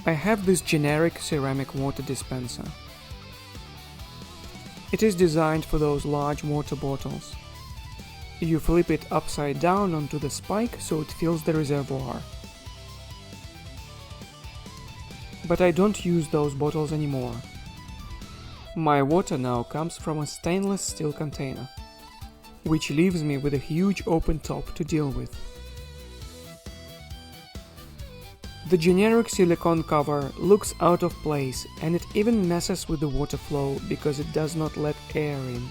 I have this generic ceramic water dispenser. It is designed for those large water bottles. You flip it upside down onto the spike so it fills the reservoir. But I don't use those bottles anymore. My water now comes from a stainless steel container, which leaves me with a huge open top to deal with. The generic silicone cover looks out of place, and it even messes with the water flow because it does not let air in.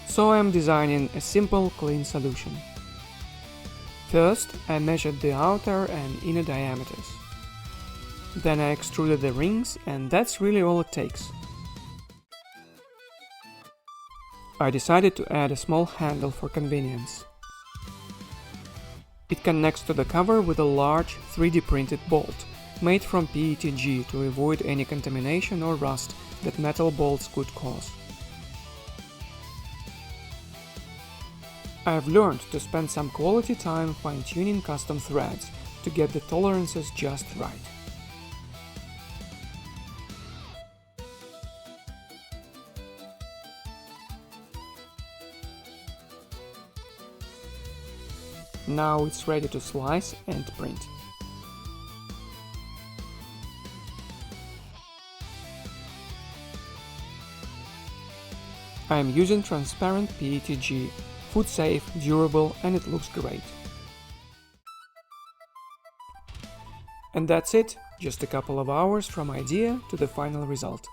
So I am designing a simple, clean solution. First, I measured the outer and inner diameters. Then I extruded the rings, and that's really all it takes. I decided to add a small handle for convenience. It connects to the cover with a large 3D printed bolt made from PETG to avoid any contamination or rust that metal bolts could cause. I have learned to spend some quality time fine-tuning custom threads to get the tolerances just right. Now it's ready to slice and print. I am using transparent PETG, food safe, durable, and it looks great. And that's it, just a couple of hours from idea to the final result.